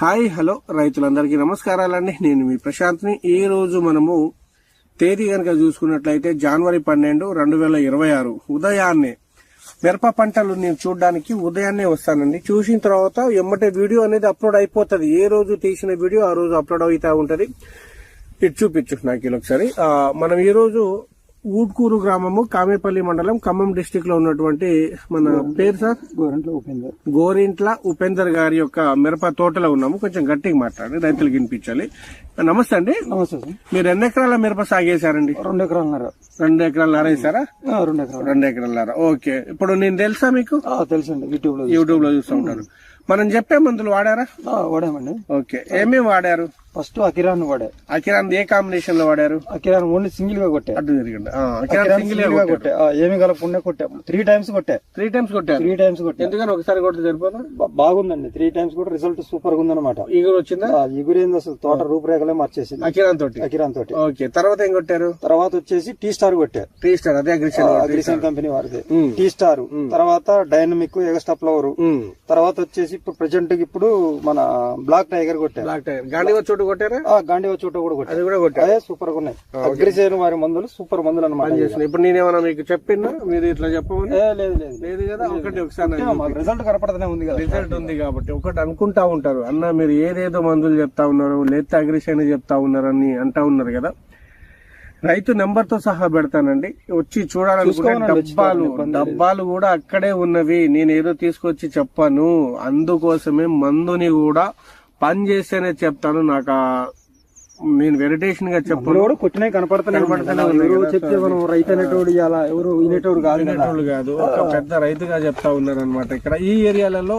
Hi hello రైతులందరికీ నమస్కారాలండి. నేను మీ ప్రశాంత్ని. ఈ రోజు మనము తేదీ కనుక చూసుకున్నట్లయితే జనవరి 12, 2026 ఉదయాన్నే మిరప పంటలు నేను చూడడానికి ఉదయాన్నే వస్తానండి. చూసిన తర్వాత ఎమ్మటే వీడియో అనేది అప్లోడ్ అయిపోతుంది. ఏ రోజు తీసిన వీడియో ఆ రోజు అప్లోడ్ అవుతా ఉంటది. ఇటు చూపించు నాకు ఒకసారి. మనం ఈ రోజు ఊట్కూరు గ్రామము, కామేపల్లి మండలం, ఖమ్మం డిస్టిక్ లో ఉన్నటువంటి మన పేరు సార్ గోరింట్ల ఉపేందర్ గారి యొక్క మిరప తోటలో ఉన్నాము. కొంచెం గట్టిగా మాట్లాడి రైతులకు వినిపించాలి. నమస్తే అండి. నమస్తే సార్. మీరు ఎన్ని ఎకరాల మిరప సాగేశారండి? 2 ఎకరాలన్నర. 2 ఎకరాలన్నర వేసారా? 2 ఎకరాలన్నర. ఓకే. ఇప్పుడు నేను తెలుసా మీకు? తెలుసండి. యూట్యూబ్ లో చూస్తూ ఉంటాను. మనం చెప్పే మందులు వాడారా? వాడామండి. ఓకే. ఏమేమి వాడారు? ఫస్ట్ అకిరాన్ వాడా. అకిరాన్ ఏ కాంబినేషన్ లో వాడారు? అకిరాన్ ఓన్లీ సింగిల్ గా కొట్టా. అడ్డు తిరిగింది. అకిరాన్ సింగిల్ గా కొట్టా. ఏమి కలపకుండా కొట్టా. 3 టైమ్స్ కొట్టా. 3 టైమ్స్ కొట్టారు. 3 టైమ్స్ కొట్టా. ఎందుకని ఒకసారి కొడితే సరిపోదా? బాగుందండి. 3 టైమ్స్ కూడా రిజల్ట్ సూపర్ గా ఉందన్నమాట. ఈగురు వచ్చిందా? ఈగురేంది అసలు తోట రూపురేఖలే మార్చేసింది. అకిరాన్ తోటి. ఓకే. తర్వాత ఏం కొట్టారు? తర్వాత వచ్చేసి టీ స్టార్ కొట్టా. టీ స్టార్ అదే అగ్రిషన్ కంపెనీ వారిది. టీ స్టార్ తర్వాత డైనమిక్ ఎగస్టా ఫ్లవర్. తర్వాత వచ్చేసి ఇప్పుడు ప్రెజెంట్ ఇప్పుడు మన బ్లాక్ టైగర్ కొట్టా. బ్లాక్ టైగర్ గాంధీవ చోటు కొట్టారా? గాంధీవ చోట కూడా కొట్టా. అది కూడా కొట్టా. సూపర్ గా ఉన్నాయి. అగ్రిసేన్ వారి మందులు సూపర్ మందులు అన్నమాట. ఇప్పుడు నేనేమన్నా మీకు చెప్పినా మీరు ఇట్లా చెప్పమని? లేదు కదా. ఒకసారి రిజల్ట్ కనపడతానే ఉంది కదా. రిజల్ట్ ఉంది కాబట్టి ఒకటి అనుకుంటా ఉంటారు, అన్న మీరు ఏదేదో మందులు చెప్తా ఉన్నారు, లేతే అగ్రిషన్ చెప్తా ఉన్నారని అంటా ఉన్నారు కదా. రైతు నెంబర్ తో సహా పెడతానండి. వచ్చి చూడాలనుకుంటే డబ్బాలు కూడా అక్కడే ఉన్నవి. నేను ఏదో తీసుకొచ్చి చెప్పాను. అందుకోసమే మందుని కూడా పని చేస్తేనే చెప్తాను. నాకు నేను వెరిటేషన్ గా చెప్పను. కొట్టినాయి చెప్తే మనం రైతు అనేటోడు ఎవరు వినేటోడు కాదు. ఒక పెద్ద రైతుగా చెప్తా ఉన్నారు అనమాట. ఇక్కడ ఈ ఏరియాలలో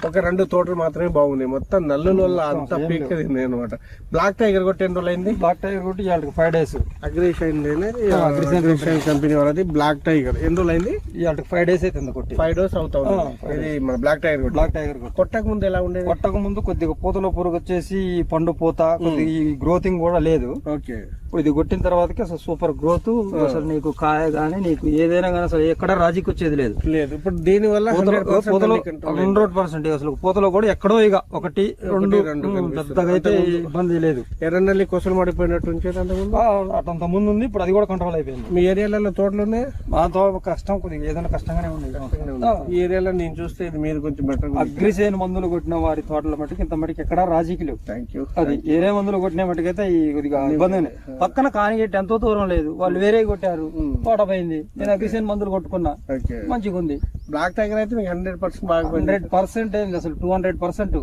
ఒక 2 తోటలు మాత్రమే బాగున్నాయి. మొత్తం నల్లుల వల్ల అంత పీక్ తింది అనమాట. బ్లాక్ టైగర్ కొట్టి ఎన్ని రోజులు అయింది? బ్లాక్ టైగర్ కొట్టి 5 days. అగ్రిషన్ కంపెనీ వాళ్ళది బ్లాక్ టైగర్ ఎన్ని రోజులు అయింది? 5 days అయితే కొట్టి. 5 days అవుతా ఉంది. ఇది మన బ్లాక్ టైగర్ కొట్టక ముందు ఎలా ఉండేది? కొట్టక ముందు కొద్దిగా పూతలో పురుగు వచ్చేసి పండు పూత, కొద్దిగా గ్రోతింగ్ కూడా లేదు. ఓకే. ఇప్పుడు ఇది కొట్టిన తర్వాతకి అసలు సూపర్ గ్రోత్. అసలు నీకు కాయ గానీ నీకు ఏదైనా కానీ అసలు ఎక్కడ రాజీకి వచ్చేది లేదు. ఇప్పుడు దీని వల్ల పూతలో 100% అసలు పూతలో కూడా ఎక్కడో ఇక 1, 2 పెద్దగా అయితే ఇబ్బంది లేదు. ఎర్రనల్లి కొసలు మడిపోయినట్టు అటంత ముందు ఉంది. ఇప్పుడు అది కూడా కంట్రోల్ అయిపోయింది. మీ ఏరియాలలో తోటలు ఉన్నాయి? మా తోట కష్టం కొద్దిగా ఏదైనా కష్టంగానే ఉంది. ఈ ఏరియాలో నేను చూస్తే ఇది మీరు కొంచెం బెటర్. అగ్రిసేన్ మందులు కొట్టిన వారి తోటల మట్టుకు ఇంత మటుకు ఎక్కడా రాజీకి లేవు. Thank you. అది ఏరే మందులు కొట్టిన మట్టుకైతే కొద్దిగా ఇబ్బంది. పక్కన కానిగట్టి ఎంతో దూరం లేదు. వాళ్ళు వేరే కొట్టారు, తోట పోయింది. నేను అగ్రిసేన్ మందులు కొట్టుకున్నా, మంచిగా ఉంది. బ్లాక్ టైగర్ అయితే మీకు 100% బాగా 100% అసలు 200%.